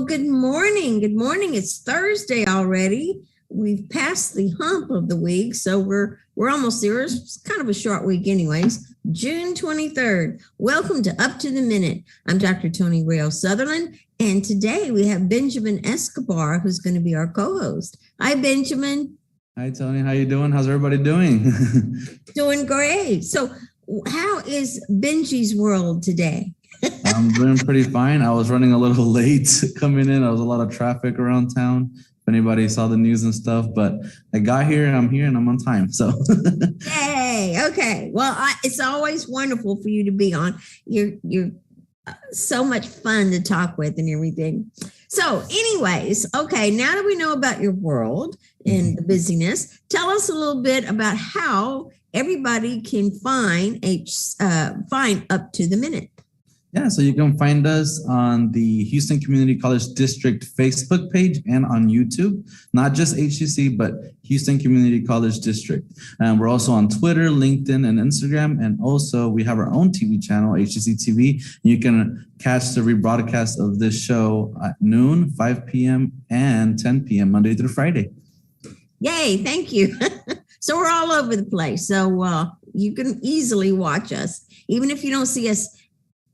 Well, good morning. Good morning. It's Thursday already. We've passed the hump of the week, so we're almost there. It's kind of a short week anyways. June 23rd. Welcome to Up to the Minute. I'm Dr. Tony Rail Sutherland, and today we have Benjamin Escobar, who's going to be our co-host. Hi, Benjamin. Hi, Tony. How you doing? How's everybody doing? Doing great. So how is Benji's world today? I'm doing pretty fine. I was running a little late coming in. There was a lot of traffic around town. If anybody saw the news and stuff, but I got here, I'm here, and I'm on time. So, yay! Okay. Well, it's always wonderful for you to be on. You're so much fun to talk with and everything. So, anyways, okay. Now that we know about your world and the busyness, tell us a little bit about how everybody can find Up to the Minute. Yeah, so you can find us on the Houston Community College District Facebook page and on YouTube, not just HCC, but Houston Community College District. And we're also on Twitter, LinkedIn, and Instagram. And also we have our own TV channel, HCCTV. You can catch the rebroadcast of this show at noon, 5 p.m., and 10 p.m., Monday through Friday. Yay, thank you. So we're all over the place. So you can easily watch us. Even if you don't see us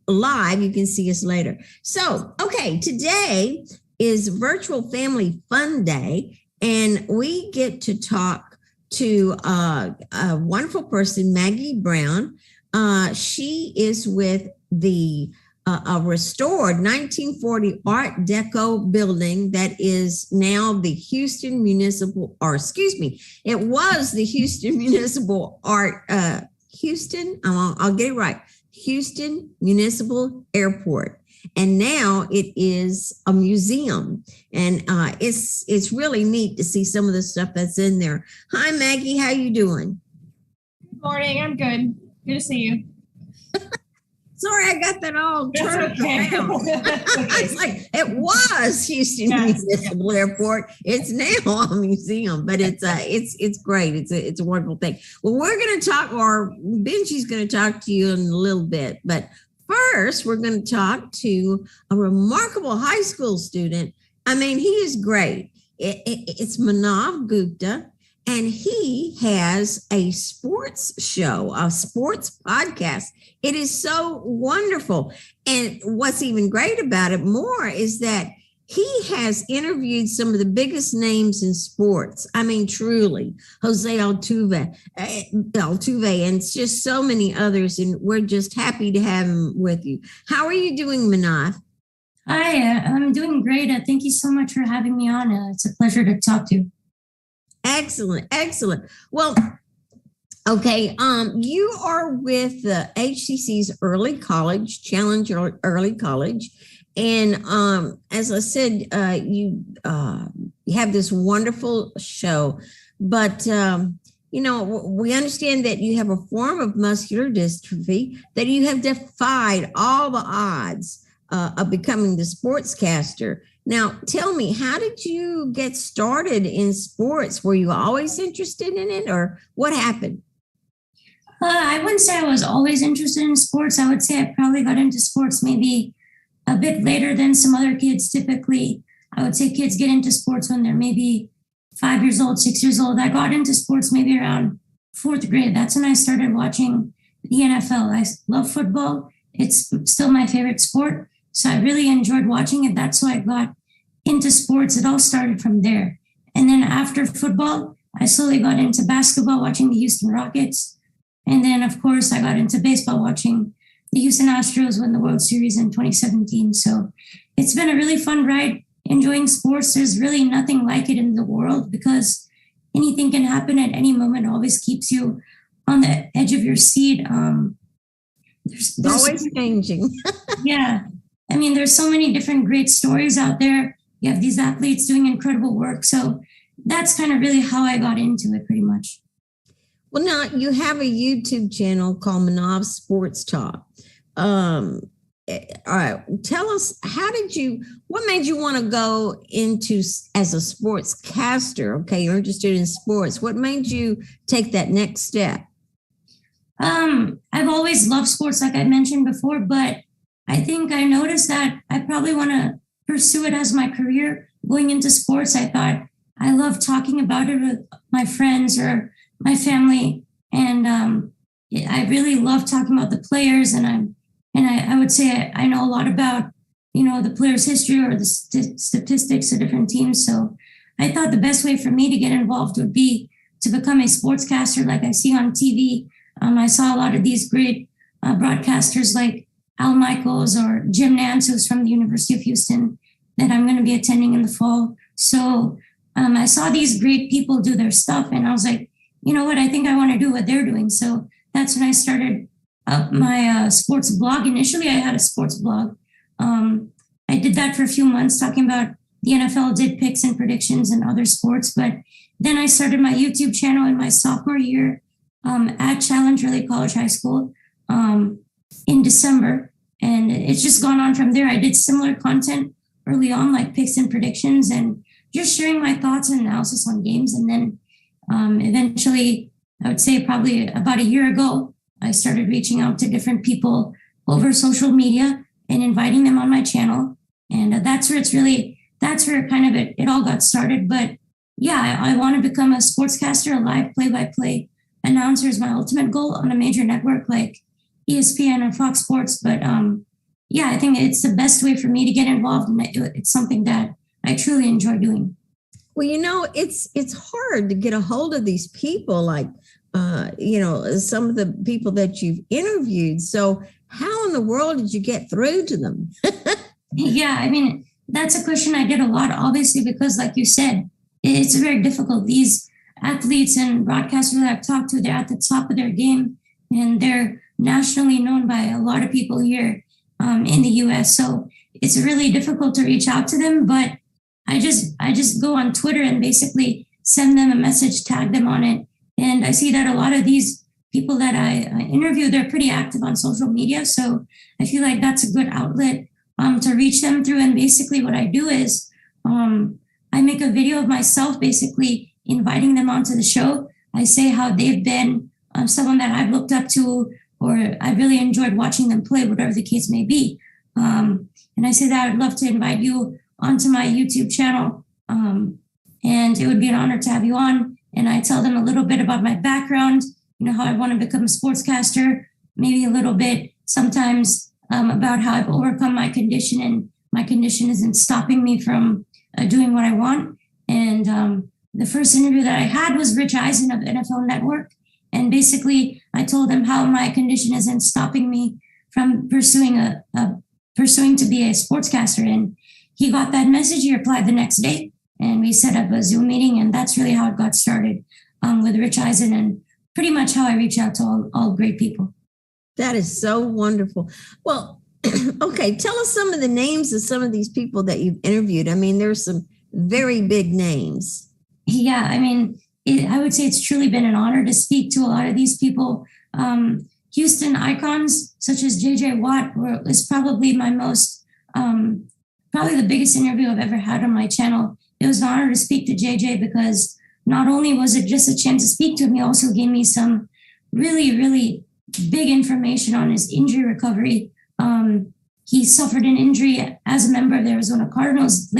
live, you can see us later. So, okay, today is Virtual Family Fun Day, and we get to talk to a wonderful person, Maggie Brown. She is with the a restored 1940 Art Deco building that is now the Houston Municipal, or excuse me, it was the Houston Municipal Art, I'll get it right, Houston Municipal Airport, and now it is a museum, and it's really neat to see some of the stuff that's in there. Hi, Maggie, how you doing? Good morning. I'm good. Good to see you. Sorry, I got that all turned okay. around. It's like it was Houston Municipal Airport. It's now a museum, but it's great. It's a wonderful thing. Well, we're going to talk, or Benji's going to talk to you in a little bit, but first we're going to talk to a remarkable high school student. I mean, he is great. It's Maanav Gupta. And he has a sports show, a sports podcast. It is so wonderful. And what's even great about it more is that he has interviewed some of the biggest names in sports. I mean, truly, Jose Altuve, and it's just so many others. And we're just happy to have him with you. How are you doing, Maanav? Hi, I'm doing great. Thank you so much for having me on. It's a pleasure to talk to you. Excellent. Well, okay. You are with the HCC's Early College Challenge, Early College, and as I said, you have this wonderful show. But we understand that you have a form of muscular dystrophy, that you have defied all the odds of becoming the sportscaster. Now, tell me, how did you get started in sports? Were you always interested in it, or what happened? I wouldn't say I was always interested in sports. I would say I probably got into sports maybe a bit later than some other kids. Typically, I would say kids get into sports when they're maybe 5 years old, 6 years old. I got into sports maybe around 4th grade. That's when I started watching the NFL. I love football. It's still my favorite sport. So I really enjoyed watching it. That's why I got into sports. It all started from there. And then after football, I slowly got into basketball, watching the Houston Rockets. And then, of course, I got into baseball, watching the Houston Astros win the World Series in 2017. So it's been a really fun ride, enjoying sports. There's really nothing like it in the world because anything can happen at any moment. It always keeps you on the edge of your seat. There's always changing. Yeah. I mean, there's so many different great stories out there. You have these athletes doing incredible work. So that's kind of really how I got into it pretty much. Well, now you have a YouTube channel called Maanav Sports Talk. All right. Tell us, what made you want to go into as a sportscaster? Okay. You're interested in sports. What made you take that next step? I've always loved sports, like I mentioned before, but I think I noticed that I probably want to pursue it as my career going into sports. I thought I love talking about it with my friends or my family, and I really love talking about the players. And I would say I know a lot about the players' history or the statistics of different teams. So I thought the best way for me to get involved would be to become a sportscaster like I see on TV. I saw a lot of these great broadcasters like Al Michaels or Jim Nance, who's from the University of Houston, that I'm going to be attending in the fall. So I saw these great people do their stuff, and I was like, you know what, I think I want to do what they're doing. So that's when I started my sports blog. Initially, I had a sports blog. I did that for a few months, talking about the NFL, did picks and predictions and other sports. But then I started my YouTube channel in my sophomore year at Challenge Relay College High School in December. And it's just gone on from there. I did similar content early on, like picks and predictions, and just sharing my thoughts and analysis on games. And then eventually, I would say probably about a year ago, I started reaching out to different people over social media and inviting them on my channel. And that's where kind of it all got started. But yeah, I want to become a sportscaster, a live play-by-play announcer is my ultimate goal on a major network like ESPN and Fox Sports. But yeah, I think it's the best way for me to get involved, and it's something that I truly enjoy doing. Well, it's hard to get a hold of these people, like some of the people that you've interviewed. So how in the world did you get through to them? Yeah, I mean, that's a question I get a lot, obviously, because like you said, it's very difficult. These athletes and broadcasters that I've talked to, they're at the top of their game, and they're nationally known by a lot of people here in the US. So it's really difficult to reach out to them, but I just go on Twitter and basically send them a message, tag them on it. And I see that a lot of these people that I interview, they're pretty active on social media. So I feel like that's a good outlet to reach them through. And basically what I do is I make a video of myself basically inviting them onto the show. I say how they've been someone that I've looked up to, or I really enjoyed watching them play, whatever the case may be. And I say that I'd love to invite you onto my YouTube channel. And it would be an honor to have you on. And I tell them a little bit about my background, how I want to become a sportscaster, maybe a little bit sometimes about how I've overcome my condition, and my condition isn't stopping me from doing what I want. And the first interview that I had was Rich Eisen of NFL Network. And basically I told him how my condition isn't stopping me from pursuing to be a sportscaster. And he got that message. He replied the next day, and we set up a Zoom meeting. And that's really how it got started with Rich Eisen, and pretty much how I reach out to all great people. That is so wonderful. Well, okay, tell us some of the names of some of these people that you've interviewed. I mean, there's some very big names. Yeah, I mean, I would say it's truly been an honor to speak to a lot of these people. Houston icons such as JJ Watt is probably my most, probably the biggest interview I've ever had on my channel. It was an honor to speak to JJ because not only was it just a chance to speak to him, he also gave me some really, really big information on his injury recovery. He suffered an injury as a member of the Arizona Cardinals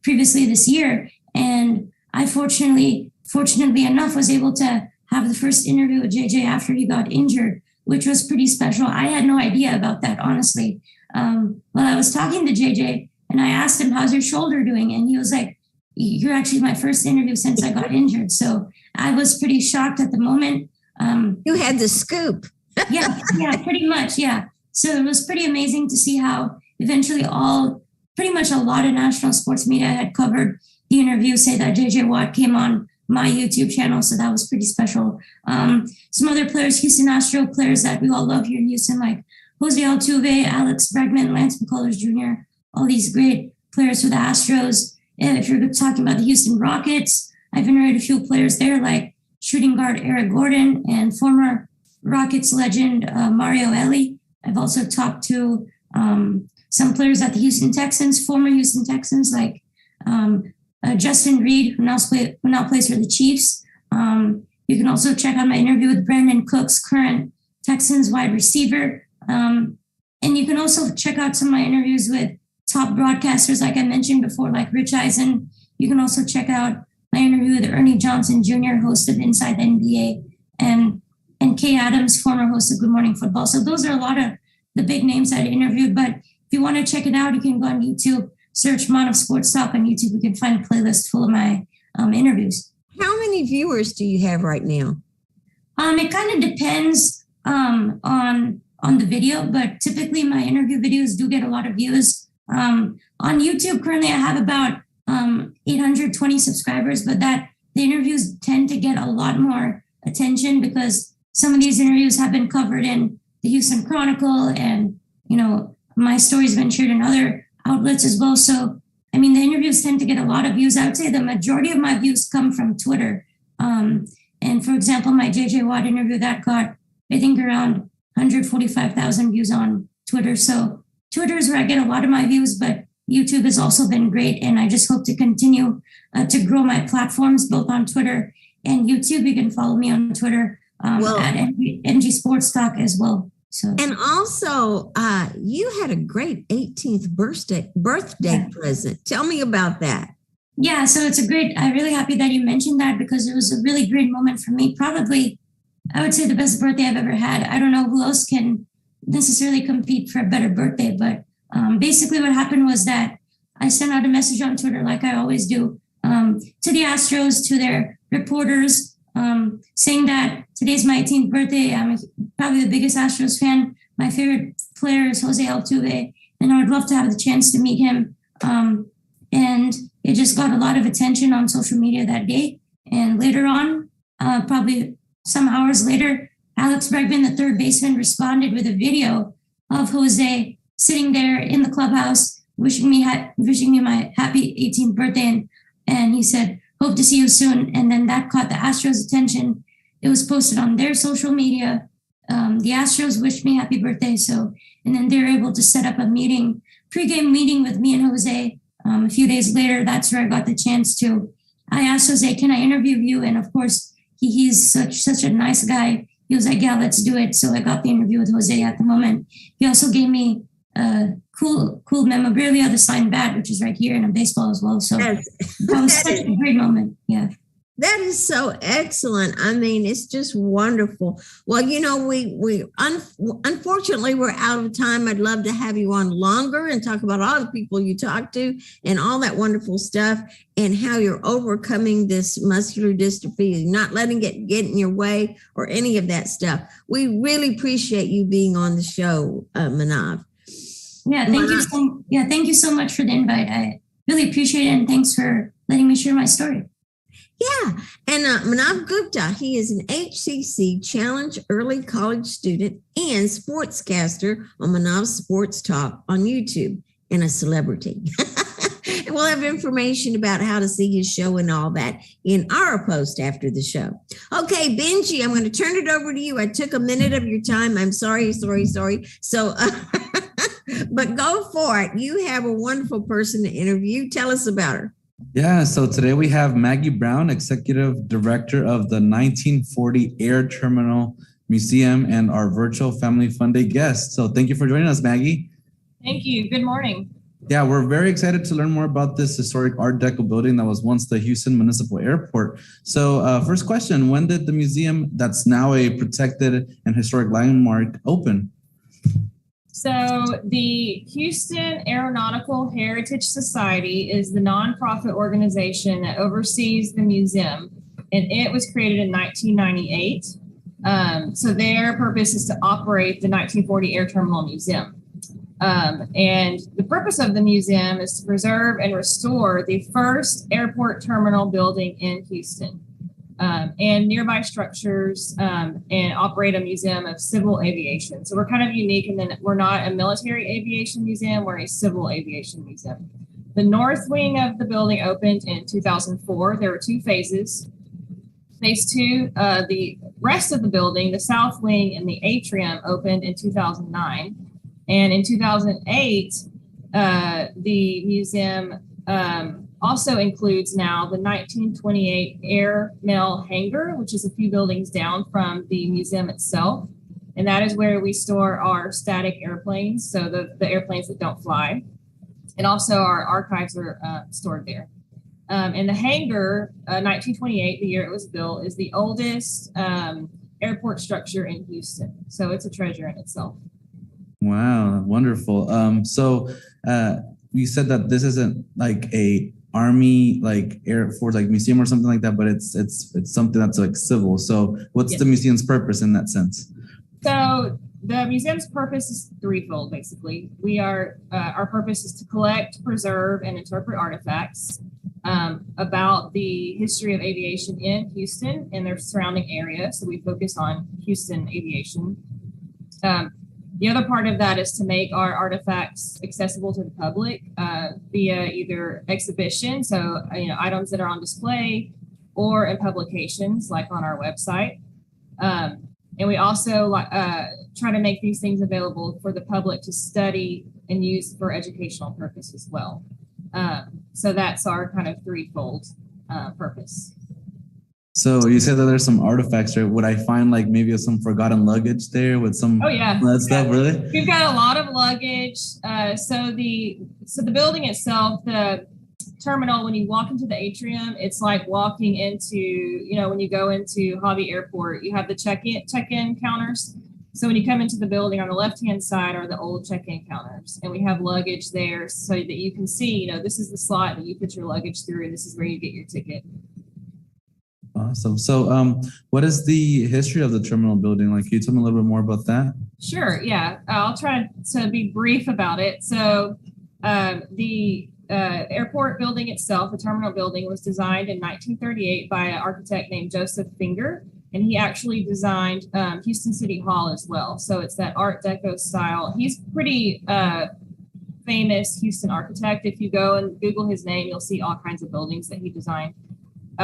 previously this year. And I fortunately enough was able to have the first interview with JJ after he got injured, which was pretty special. I had no idea about that, honestly. Well, I was talking to JJ and I asked him, how's your shoulder doing? And he was like, you're actually my first interview since I got injured. So I was pretty shocked at the moment. You had the scoop. yeah, pretty much. Yeah. So it was pretty amazing to see how eventually pretty much a lot of national sports media had covered the interview, say that JJ Watt came on my YouTube channel. So that was pretty special. Some other players, Houston Astro players that we all love here in Houston, like Jose Altuve, Alex Bregman, Lance McCullers Jr., all these great players for the Astros. And if you're talking about the Houston Rockets, I've interviewed a few players there like shooting guard Eric Gordon and former Rockets legend Mario Elie. I've also talked to some players at the Houston Texans, former Houston Texans, like Justin Reed, who now plays for the Chiefs. You can also check out my interview with Brandon Cooks, current Texans wide receiver. And you can also check out some of my interviews with top broadcasters, like I mentioned before, like Rich Eisen. You can also check out my interview with Ernie Johnson Jr., host of Inside the NBA, and Kay Adams, former host of Good Morning Football. So those are a lot of the big names I interviewed. But if you want to check it out, you can go on YouTube, search Maanav Sports Talk on YouTube. You can find a playlist full of my interviews. How many viewers do you have right now? It kind of depends on the video, but typically my interview videos do get a lot of views. On YouTube, currently I have about 820 subscribers, but the interviews tend to get a lot more attention because some of these interviews have been covered in the Houston Chronicle, and my story's been shared in other outlets as well. So I mean, the interviews tend to get a lot of views. I would say the majority of my views come from Twitter. And for example, my JJ Watt interview, that got, I think, around 145,000 views on Twitter. So Twitter is where I get a lot of my views, but YouTube has also been great. And I just hope to continue to grow my platforms, both on Twitter and YouTube. You can follow me on Twitter at NG Sports Talk as well. So. And also, you had a great 18th birthday present. Tell me about that. Yeah, so I'm really happy that you mentioned that because it was a really great moment for me. Probably, I would say the best birthday I've ever had. I don't know who else can necessarily compete for a better birthday, but basically what happened was that I sent out a message on Twitter, like I always do, to the Astros, to their reporters, saying that today's my 18th birthday. I'm probably the biggest Astros fan. My favorite player is Jose Altuve, and I would love to have the chance to meet him. And it just got a lot of attention on social media that day. And later on, probably some hours later, Alex Bregman, the third baseman, responded with a video of Jose sitting there in the clubhouse, wishing me my happy 18th birthday. And he said, "Hope to see you soon." And then that caught the Astros' attention. It was posted on their social media. The Astros wished me happy birthday. And then they were able to set up a pregame meeting with me and Jose. A few days later, that's where I got the chance I asked Jose, "Can I interview you?" And of course, he's such a nice guy. He was like, "Yeah, let's do it." So I got the interview with Jose at the moment. He also gave me cool memorabilia, the signed bat, which is right here, and a baseball as well. So that was such a great moment. Yeah. That is so excellent. I mean, it's just wonderful. Well, we unfortunately we're out of time. I'd love to have you on longer and talk about all the people you talk to and all that wonderful stuff and how you're overcoming this muscular dystrophy and not letting it get in your way or any of that stuff. We really appreciate you being on the show, Maanav. Yeah, thank you so much for the invite. I really appreciate it, and thanks for letting me share my story. Yeah, and Maanav Gupta, he is an HCC Challenge Early College student and sportscaster on Maanav Sports Talk on YouTube, and a celebrity. And we'll have information about how to see his show and all that in our post after the show. Okay, Benji, I'm going to turn it over to you. I took a minute of your time. I'm sorry. So, but go for it. You have a wonderful person to interview. Tell us about her. Yeah, so today we have Maggie Brown, Executive Director of the 1940 Air Terminal Museum, and our virtual Family Fun Day guest. So thank you for joining us, Maggie. Thank you. Good morning. Yeah, we're very excited to learn more about this historic Art Deco building that was once the Houston Municipal Airport. So first question, when did the museum that's now a protected and historic landmark open? So the Houston Aeronautical Heritage Society is the nonprofit organization that oversees the museum, and it was created in 1998. So their purpose is to operate the 1940 Air Terminal Museum. And the purpose of the museum is to preserve and restore the first airport terminal building in Houston. And nearby structures, and operate a museum of civil aviation. So we're kind of unique in that we're not a military aviation museum, we're a civil aviation museum. The north wing of the building opened in 2004. There were two phases. Phase two, the rest of the building, the south wing and the atrium, opened in 2009. And in 2008, the museum also includes now the 1928 Air Mail Hangar, which is a few buildings down from the museum itself. And that is where we store our static airplanes, so the airplanes that don't fly. And also our archives are stored there. And the hangar, 1928, the year it was built, is the oldest airport structure in Houston. So it's a treasure in itself. Wow, wonderful. So you said that this isn't like a Army, like Air Force, like museum or something like that, but it's something that's like civil. So what's the museum's purpose in that sense? So the museum's purpose is threefold, basically. Our purpose is to collect, preserve, and interpret artifacts about the history of aviation in Houston and their surrounding area. So we focus on Houston aviation. The other part of that is to make our artifacts accessible to the public via either exhibition, so items that are on display, or in publications like on our website. And we also try to make these things available for the public to study and use for educational purpose as well. So that's our kind of threefold purpose. So you said that there's some artifacts there. Would I find like maybe some forgotten luggage there with some that stuff? Really? We've got a lot of luggage. So the building itself, the terminal, when you walk into the atrium, it's like walking into, when you go into Hobby Airport, you have the check-in counters. So when you come into the building, on the left-hand side are the old check-in counters, and we have luggage there so that you can see, this is the slot that you put your luggage through, and this is where you get your ticket. Awesome. So what is the history of the terminal building? Like, can you tell me a little bit more about that? Sure. Yeah. I'll try to be brief about it. So the airport building itself, the terminal building, was designed in 1938 by an architect named Joseph Finger, and he actually designed Houston City Hall as well. So it's that Art Deco style. He's pretty famous Houston architect. If you go and Google his name, you'll see all kinds of buildings that he designed.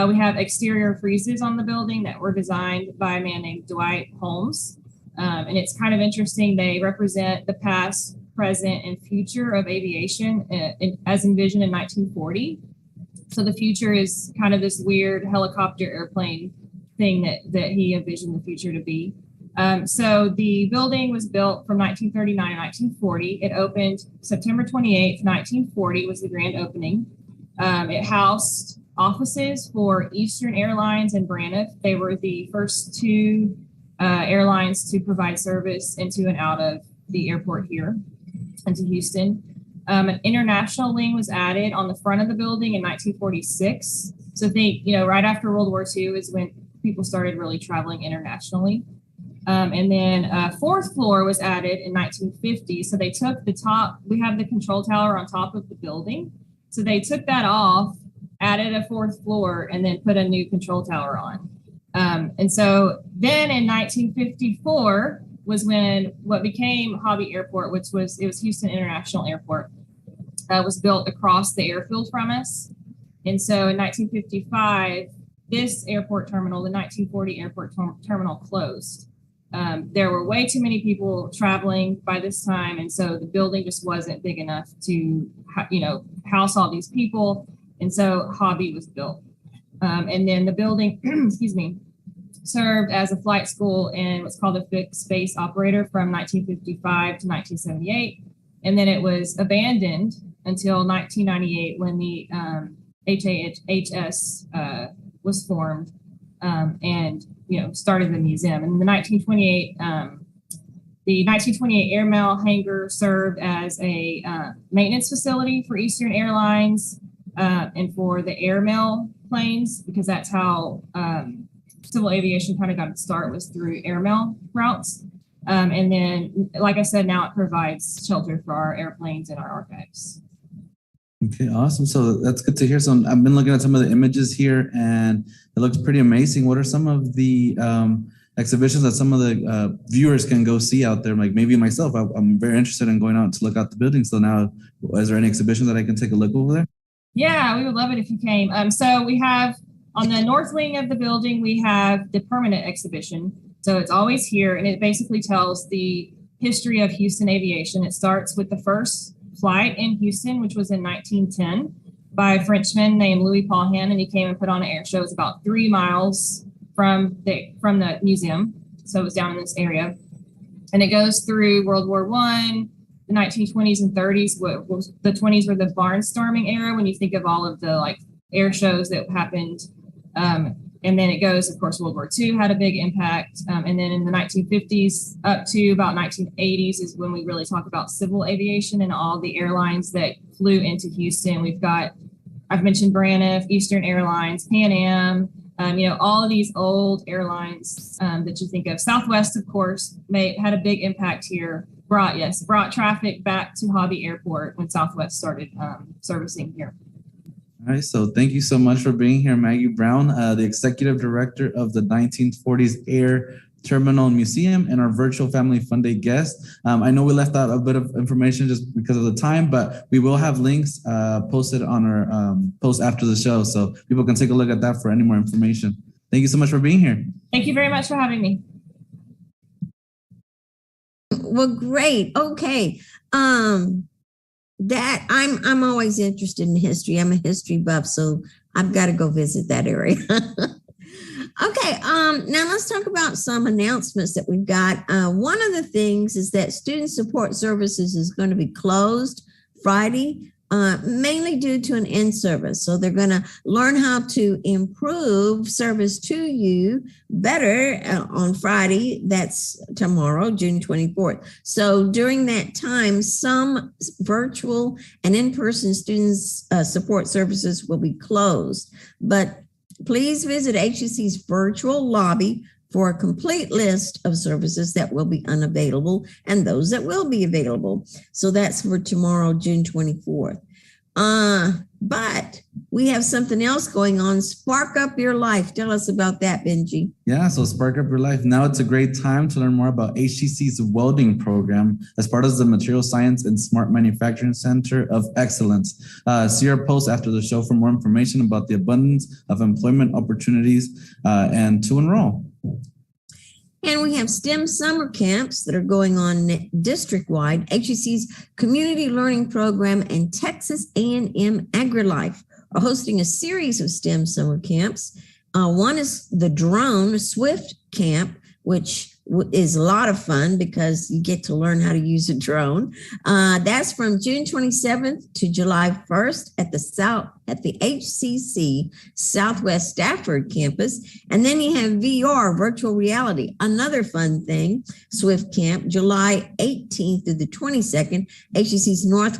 We have exterior friezes on the building that were designed by a man named Dwight Holmes. And it's kind of interesting. They represent the past, present, and future of aviation as envisioned in 1940. So the future is kind of this weird helicopter airplane thing that he envisioned the future to be. So the building was built from 1939 to 1940. It opened September 28th, 1940 was the grand opening. It housed offices for Eastern Airlines and Braniff. They were the first two airlines to provide service into and out of the airport here into Houston. An international wing was added on the front of the building in 1946. So think, right after World War II is when people started really traveling internationally. And then a fourth floor was added in 1950. So they took the top, we have the control tower on top of the building. So they took that off, added a fourth floor, and then put a new control tower on. And so then in 1954 was when what became Hobby Airport, it was Houston International Airport, was built across the airfield from us. And so in 1955, this airport terminal, the 1940 airport terminal, closed. There were way too many people traveling by this time, and so the building just wasn't big enough to, house all these people. And so Hobby was built. And then the building, served as a flight school and what's called a fixed space operator from 1955 to 1978. And then it was abandoned until 1998 when the HAHS was formed and, started the museum. And the 1928 airmail hangar served as a maintenance facility for Eastern Airlines and for the airmail planes, because that's how civil aviation kind of got its start, was through airmail routes. And then, like I said, now it provides shelter for our airplanes and our archives. Okay, awesome. So that's good to hear. So I've been looking at some of the images here, and it looks pretty amazing. What are some of the exhibitions that some of the viewers can go see out there? Like maybe myself, I'm very interested in going out to look out the building. So now, is there any exhibitions that I can take a look over there? Yeah, we would love it if you came. So we have on the north wing of the building, we have the permanent exhibition. So it's always here, and it basically tells the history of Houston aviation. It starts with the first flight in Houston, which was in 1910 by a Frenchman named Louis Paulhan, and he came and put on an air show. It's about 3 miles from the museum, so it was down in this area. And it goes through World War I, the 1920s and 30s. The 20s were the barnstorming era when you think of all of the like air shows that happened. And then it goes, of course, World War II had a big impact. And then in the 1950s up to about 1980s is when we really talk about civil aviation and all the airlines that flew into Houston. We've got, I've mentioned Braniff, Eastern Airlines, Pan Am, all of these old airlines that you think of. Southwest, of course, had a big impact here. Brought traffic back to Hobby Airport when Southwest started servicing here. All right, so thank you so much for being here, Maggie Brown, the Executive Director of the 1940s Air Terminal Museum and our virtual Family Fun Day guest. I know we left out a bit of information just because of the time, but we will have links posted on our post after the show, so people can take a look at that for any more information. Thank you so much for being here. Thank you very much for having me. Well, great. Okay. That I'm always interested in history. I'm a history buff, so I've got to go visit that area. Okay, now let's talk about some announcements that we've got. One of the things is that Student Support Services is going to be closed Friday, mainly due to an in-service. So they're going to learn how to improve service to you better on Friday. That's tomorrow, June 24th. So during that time, some virtual and in-person students support services will be closed. But please visit HCC's virtual lobby for a complete list of services that will be unavailable and those that will be available. So that's for tomorrow, June 24th. But we have something else going on. Spark Up Your Life. Tell us about that, Benji. Yeah, so Spark Up Your Life. Now it's a great time to learn more about HCC's Welding Program as part of the Material Science and Smart Manufacturing Center of Excellence. See our post after the show for more information about the abundance of employment opportunities and to enroll. And we have STEM summer camps that are going on district-wide. HCC's Community Learning Program and Texas A&M AgriLife are hosting a series of STEM summer camps. One is the Drone Swift Camp, which is a lot of fun because you get to learn how to use a drone. That's from June 27th to July 1st at the HCC Southwest Stafford campus. And then you have VR, virtual reality, another fun thing, Swift Camp, July 18th through the 22nd, HCC's North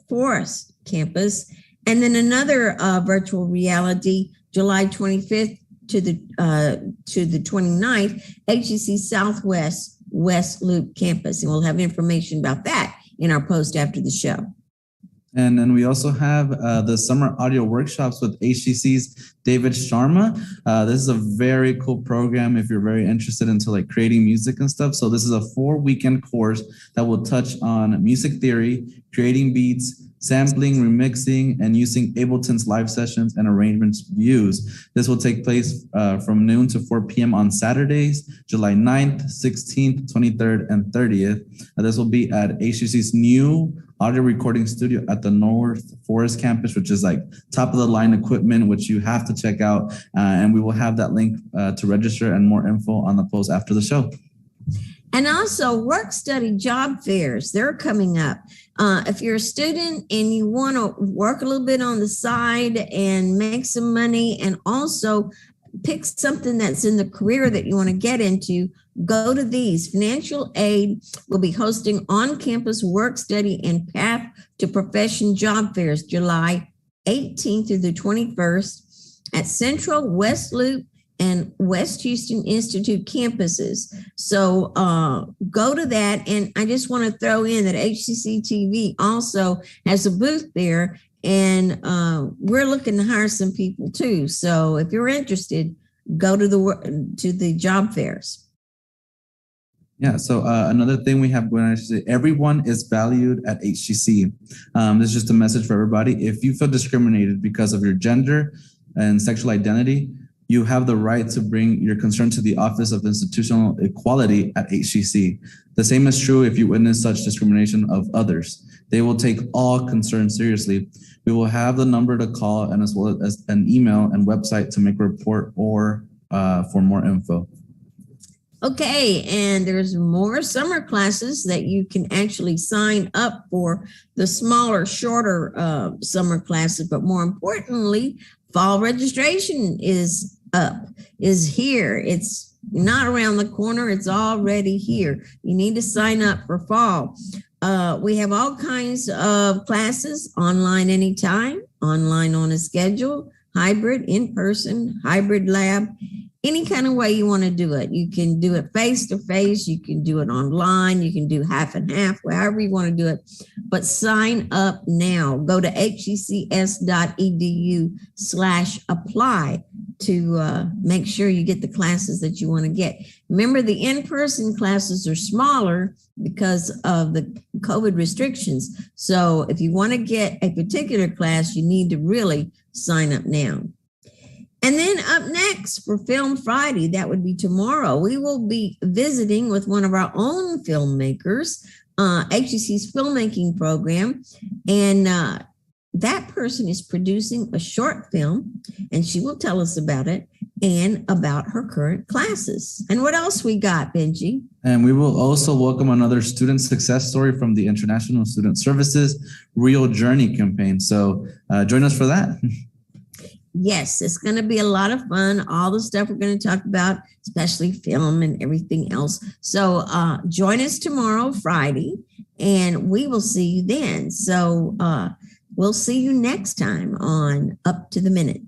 Forest campus. And then another virtual reality, July 25th to the 29th, HCC Southwest West Loop campus. And we'll have information about that in our post after the show. And then we also have the summer audio workshops with HCC's David Sharma. This is a very cool program if you're very interested into like creating music and stuff. So this is a 4-weekend course that will touch on music theory, creating beats, sampling, remixing, and using Ableton's live sessions and arrangements views. This will take place from noon to 4 p.m. on Saturdays, July 9th, 16th, 23rd, and 30th. This will be at HCC's new audio recording studio at the North Forest campus, which is like top of the line equipment, which you have to check out. And we will have that link to register and more info on the post after the show. And also work study job fairs, they're coming up. If you're a student and you want to work a little bit on the side and make some money and also pick something that's in the career that you want to get into, go to these. Financial Aid will be hosting on-campus work study and path to profession job fairs July 18th through the 21st at Central, West Loop, and West Houston Institute campuses. So go to that. And I just want to throw in that HCCTV also has a booth there, and we're looking to hire some people too. So if you're interested, go to the job fairs. Yeah, so another thing we have going on is everyone is valued at HCC. This is just a message for everybody. If you feel discriminated because of your gender and sexual identity, you have the right to bring your concern to the Office of Institutional Equality at HCC. The same is true if you witness such discrimination of others. They will take all concerns seriously. We will have the number to call and as well as an email and website to make a report or for more info. Okay, and there's more summer classes that you can actually sign up for, the smaller, shorter summer classes. But more importantly, fall registration is here. It's not around the corner. It's already here. You need to sign up for fall. We have all kinds of classes, online anytime, online on a schedule, hybrid, in person, hybrid lab, any kind of way you want to do it. You can do it face to face. You can do it online. You can do half and half, however you want to do it. But sign up now. Go to hccs.edu/apply to make sure you get the classes that you want to get. Remember, the in-person classes are smaller because of the COVID restrictions. So if you want to get a particular class, you need to really sign up now. And then up next for Film Friday, that would be tomorrow, we will be visiting with one of our own filmmakers, HCC's filmmaking program. And that person is producing a short film, and she will tell us about it and about her current classes. And what else we got, Benji? And we will also welcome another student success story from the International Student Services Real Journey campaign. So join us for that. Yes, it's going to be a lot of fun. All the stuff we're going to talk about, especially film and everything else. So join us tomorrow, Friday, and we will see you then. So we'll see you next time on Up to the Minute.